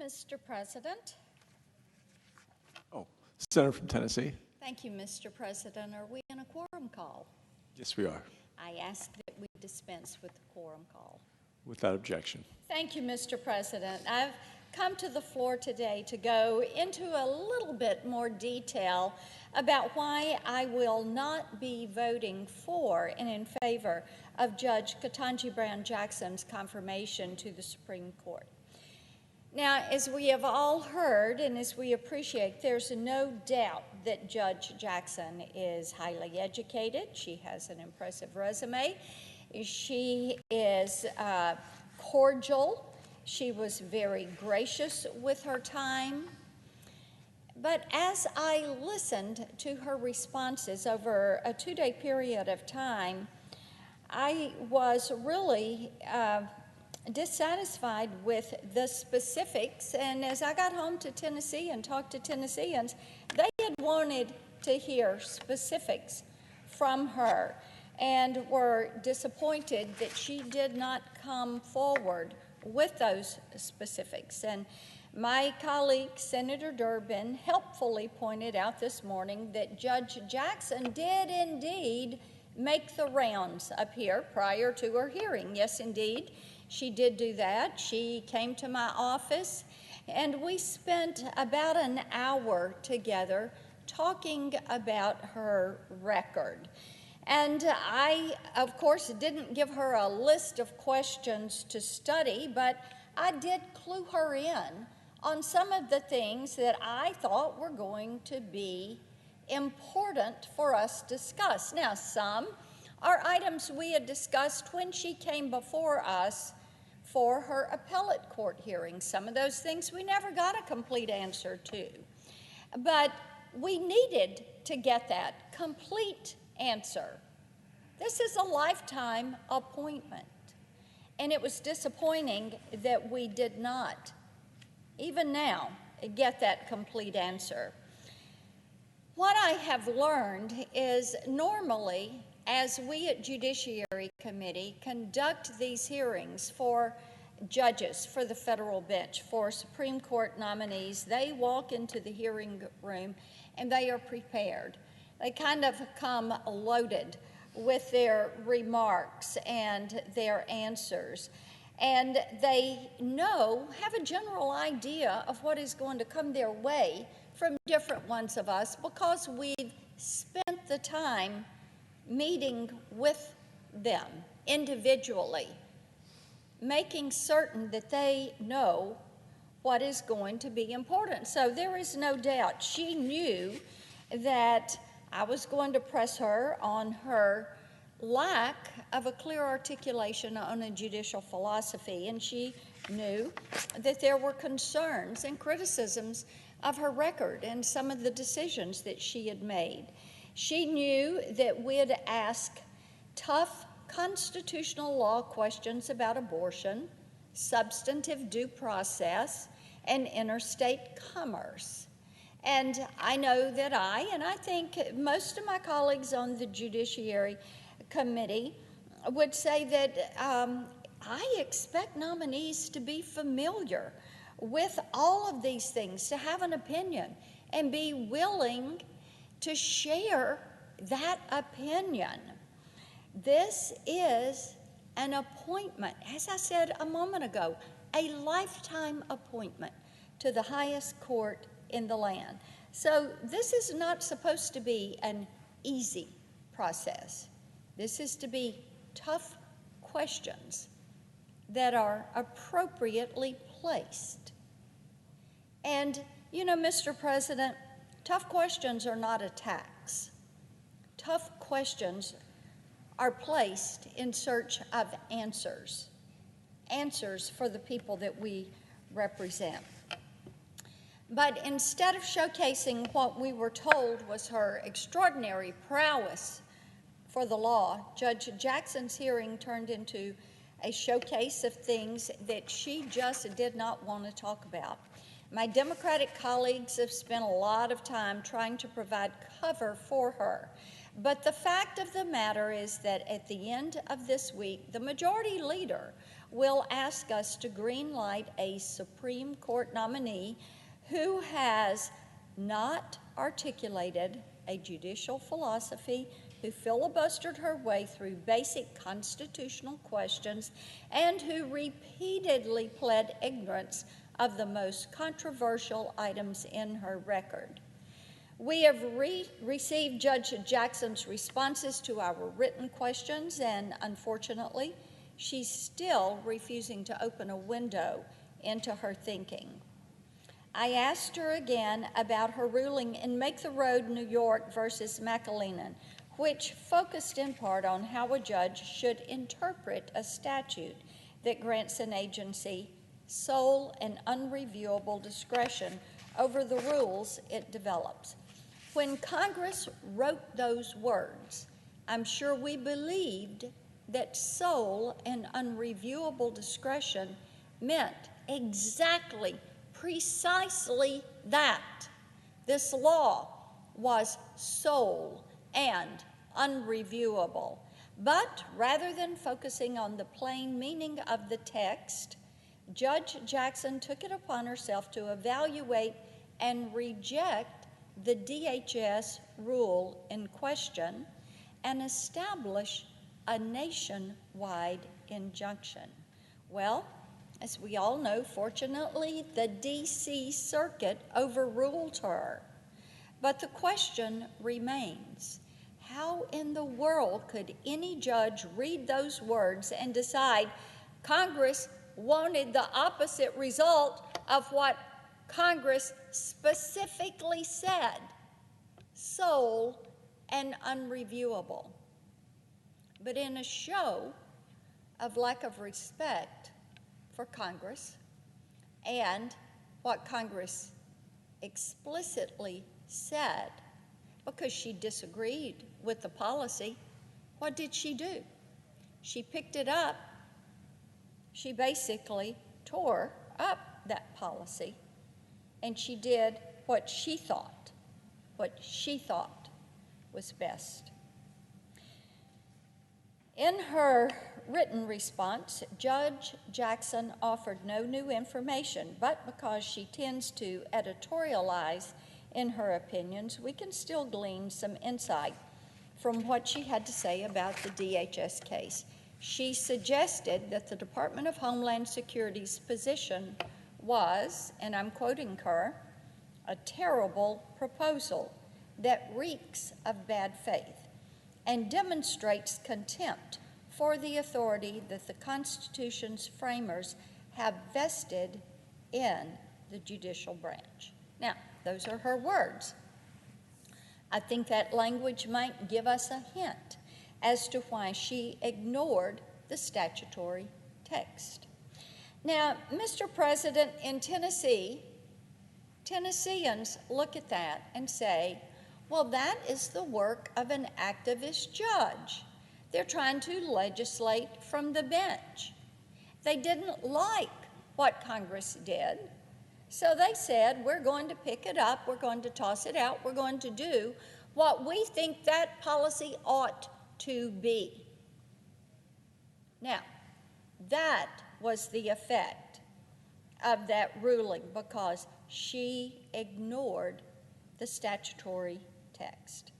Mr. President. Oh, Senator from Tennessee. Thank you, Mr. President. Are we in a quorum call? Yes, we are. I ask that we dispense with the quorum call. Without objection. Thank you, Mr. President. I've come to the floor today to go into a little bit more detail about why I will not be voting for and in favor of Judge Ketanji Brown Jackson's confirmation to the Supreme Court. Now, as we have all heard and as we appreciate, there's no doubt that Judge Jackson is highly educated. She has an impressive resume. She is cordial. She was very gracious with her time. But as I listened to her responses over a 2-day period of time, I was really dissatisfied with the specifics. And as I got home to Tennessee and talked to Tennesseans, they had wanted to hear specifics from her and were disappointed that she did not come forward with those specifics. And my colleague, Senator Durbin, helpfully pointed out this morning that Judge Jackson did indeed make the rounds up here prior to her hearing. Yes, indeed, she did do that. She came to my office, and we spent about an hour together talking about her record. And I, of course, didn't give her a list of questions to study, but I did clue her in on some of the things that I thought were going to be important for us to discuss. Now, some are items we had discussed when she came before us for her appellate court hearing. Some of those things we never got a complete answer to. But we needed to get that complete answer. This is a lifetime appointment, and it was disappointing that we did not, even now, get that complete answer. What I have learned is normally, as we at Judiciary Committee conduct these hearings for judges for the federal bench, for Supreme Court nominees, they walk into the hearing room and they are prepared. They kind of come loaded with their remarks and their answers. And they have a general idea of what is going to come their way from different ones of us because we've spent the time meeting with them individually, making certain that they know what is going to be important. So there is no doubt she knew that I was going to press her on her lack of a clear articulation on a judicial philosophy, and she knew that there were concerns and criticisms of her record and some of the decisions that she had made. She knew that we'd ask tough constitutional law questions about abortion, substantive due process, and interstate commerce. And I know that and I think most of my colleagues on the Judiciary Committee would say that I expect nominees to be familiar with all of these things, to have an opinion, and be willing to share that opinion. This is an appointment, as I said a moment ago, a lifetime appointment to the highest court in the land. So this is not supposed to be an easy process. This is to be tough questions that are appropriately placed. And, Mr. President, tough questions are not attacks. Tough questions are placed in search of answers for the people that we represent. But instead of showcasing what we were told was her extraordinary prowess for the law, Judge Jackson's hearing turned into a showcase of things that she just did not want to talk about. My Democratic colleagues have spent a lot of time trying to provide cover for her But the fact of the matter is that at the end of this week, the majority leader will ask us to greenlight a Supreme Court nominee who has not articulated a judicial philosophy, who filibustered her way through basic constitutional questions, and who repeatedly pled ignorance of the most controversial items in her record. We have received Judge Jackson's responses to our written questions, and unfortunately, she's still refusing to open a window into her thinking. I asked her again about her ruling in Make the Road, New York versus McAleenan, which focused in part on how a judge should interpret a statute that grants an agency sole and unreviewable discretion over the rules it develops. When Congress wrote those words, I'm sure we believed that sole and unreviewable discretion meant exactly, precisely that. This law was sole and unreviewable. But rather than focusing on the plain meaning of the text, Judge Jackson took it upon herself to evaluate and reject the DHS rule in question and establish a nationwide injunction. Well, as we all know, fortunately, the D.C. Circuit overruled her. But the question remains, how in the world could any judge read those words and decide Congress wanted the opposite result of what Congress specifically said, sole and unreviewable? But in a show of lack of respect for Congress and what Congress explicitly said, because she disagreed with the policy, what did she do? She picked it up. She basically tore up that policy, and she did what she thought was best. In her written response, Judge Jackson offered no new information, but because she tends to editorialize in her opinions, we can still glean some insight from what she had to say about the DHS case. She suggested that the Department of Homeland Security's position was, and I'm quoting her, a terrible proposal that reeks of bad faith and demonstrates contempt for the authority that the Constitution's framers have vested in the judicial branch. Now, those are her words. I think that language might give us a hint as to why she ignored the statutory text. Now, Mr. President, in Tennessee, Tennesseans look at that and say, well, that is the work of an activist judge. They're trying to legislate from the bench. They didn't like what Congress did, so they said, we're going to pick it up, we're going to toss it out, we're going to do what we think that policy ought to be. Now, that was the effect of that ruling because she ignored the statutory text.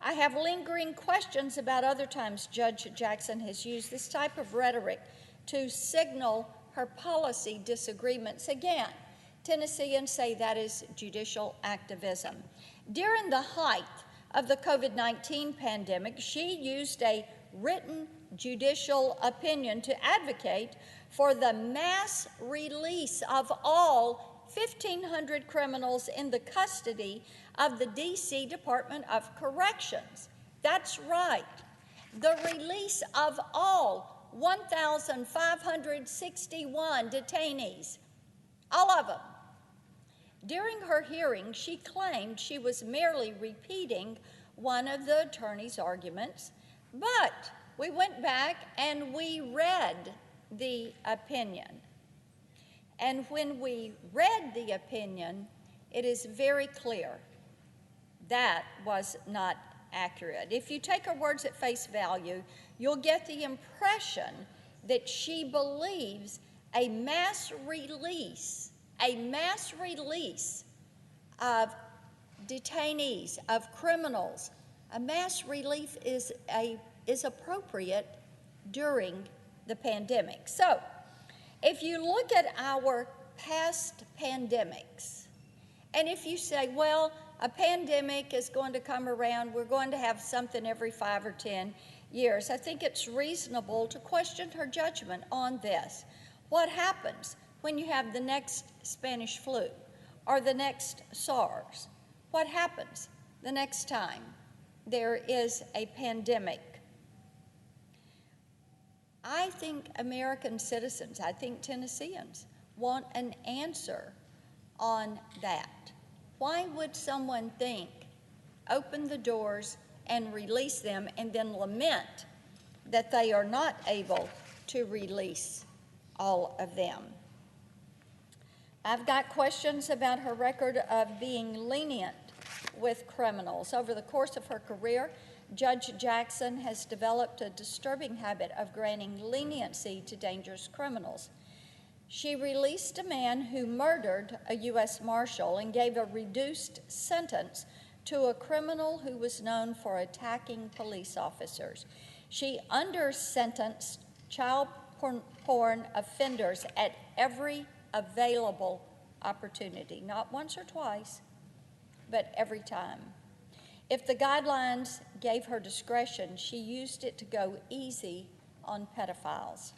I have lingering questions about other times Judge Jackson has used this type of rhetoric to signal her policy disagreements. Again, Tennesseans say that is judicial activism. During the height of the COVID-19 pandemic, she used a written judicial opinion to advocate for the mass release of all 1,500 criminals in the custody of the D.C. Department of Corrections. That's right, the release of all 1,561 detainees, all of them. During her hearing, she claimed she was merely repeating one of the attorney's arguments, but we went back and we read the opinion. And when we read the opinion, it is very clear that was not accurate. If you take her words at face value, you'll get the impression that she believes a mass release of detainees, of criminals, a mass relief is appropriate during the pandemic. So, if you look at our past pandemics, and if you say, well, a pandemic is going to come around, we're going to have something every 5 or 10 years, I think it's reasonable to question her judgment on this. What happens when you have the next Spanish flu or the next SARS? What happens the next time there is a pandemic? I think American citizens, I think Tennesseans, want an answer on that. Why would someone think, open the doors and release them, and then lament that they are not able to release all of them? I've got questions about her record of being lenient with criminals. Over the course of her career, Judge Jackson has developed a disturbing habit of granting leniency to dangerous criminals. She released a man who murdered a U.S. Marshal and gave a reduced sentence to a criminal who was known for attacking police officers. She under-sentenced child porn offenders at every available opportunity, not once or twice, but every time. If the guidelines gave her discretion, she used it to go easy on pedophiles.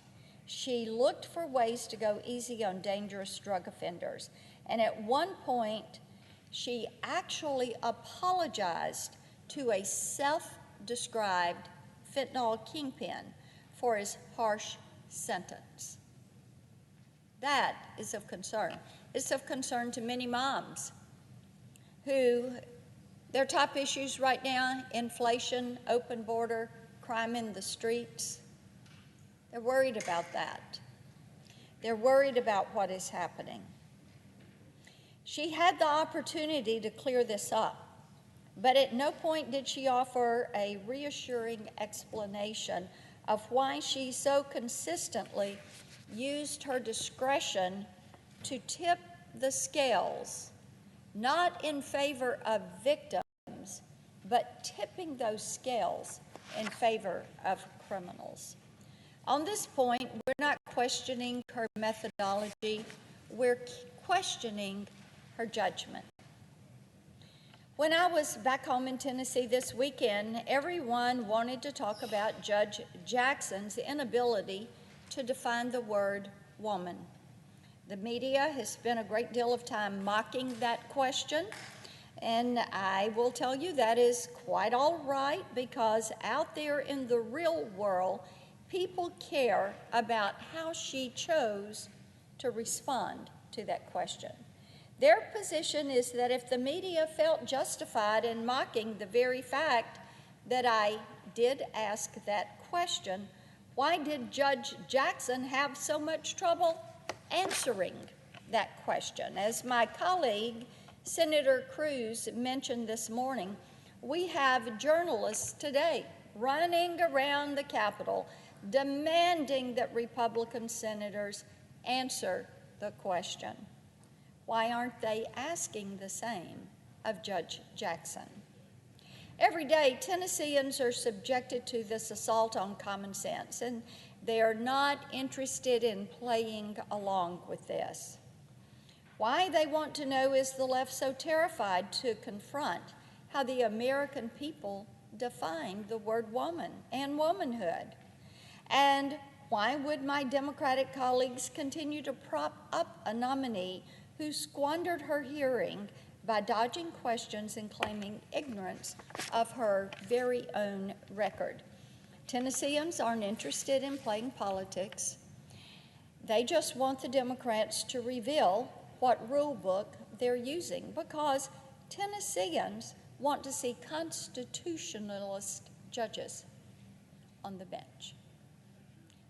She looked for ways to go easy on dangerous drug offenders. And at one point, she actually apologized to a self-described fentanyl kingpin for his harsh sentence. That is of concern. It's of concern to many moms who, their top issues right now, inflation, open border, crime in the streets. They're worried about that. They're worried about what is happening. She had the opportunity to clear this up, but at no point did she offer a reassuring explanation of why she so consistently used her discretion to tip the scales, not in favor of victims, but tipping those scales in favor of criminals. On this point, we're not questioning her methodology, we're questioning her judgment. When I was back home in Tennessee this weekend, everyone wanted to talk about Judge Jackson's inability to define the word woman. The media has spent a great deal of time mocking that question, and I will tell you that is quite all right, because out there in the real world, people care about how she chose to respond to that question. Their position is that if the media felt justified in mocking the very fact that I did ask that question, why did Judge Jackson have so much trouble answering that question? As my colleague, Senator Cruz, mentioned this morning, we have journalists today running around the Capitol demanding that Republican senators answer the question. Why aren't they asking the same of Judge Jackson? Every day, Tennesseans are subjected to this assault on common sense, and they are not interested in playing along with this. Why, they want to know, is the left so terrified to confront how the American people define the word woman and womanhood? And why would my Democratic colleagues continue to prop up a nominee who squandered her hearing by dodging questions and claiming ignorance of her very own record? Tennesseans aren't interested in playing politics. They just want the Democrats to reveal what rule book they're using, because Tennesseans want to see constitutionalist judges on the bench.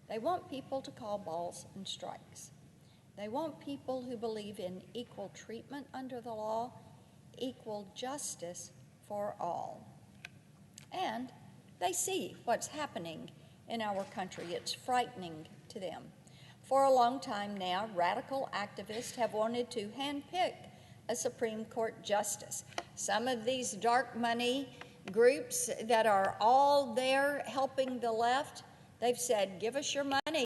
They want people to call balls and strikes. They want people who believe in equal treatment under the law, equal justice for all. and they see what's happening in our country. It's frightening to them. For a long time now, radical activists have wanted to handpick a Supreme Court justice. Some of these dark money groups that are all there helping the left, they've said, give us your money.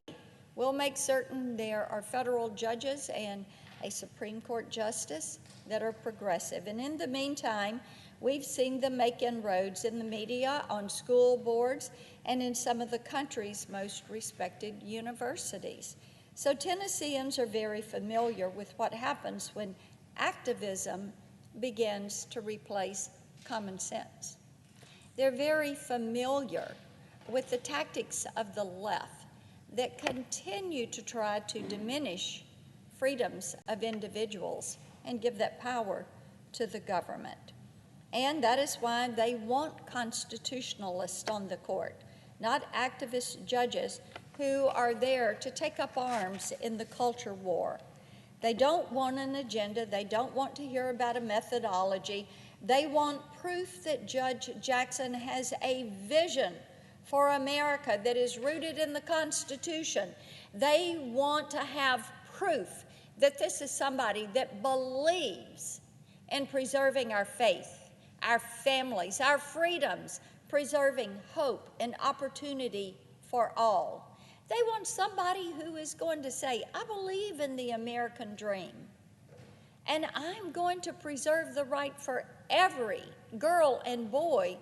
We'll make certain there are federal judges and a Supreme Court justice that are progressive. And in the meantime, we've seen them make inroads in the media, on school boards, and in some of the country's most respected universities. So Tennesseans are very familiar with what happens when activism begins to replace common sense. They're very familiar with the tactics of the left that continue to try to diminish freedoms of individuals and give that power to the government. And that is why they want constitutionalists on the court, not activist judges who are there to take up arms in the culture war. They don't want an agenda. They don't want to hear about a methodology. They want proof that Judge Jackson has a vision for America that is rooted in the Constitution. They want to have proof that this is somebody that believes in preserving our faith, our families, our freedoms, preserving hope and opportunity for all. They want somebody who is going to say, I believe in the American dream, and I'm going to preserve the right for every girl and boy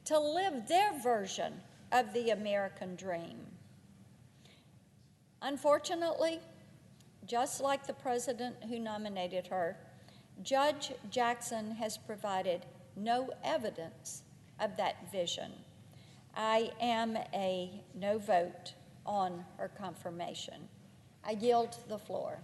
to live their version of the American dream. Unfortunately, just like the president who nominated her, Judge Jackson has provided no evidence of that vision. I am a no vote on her confirmation. I yield the floor.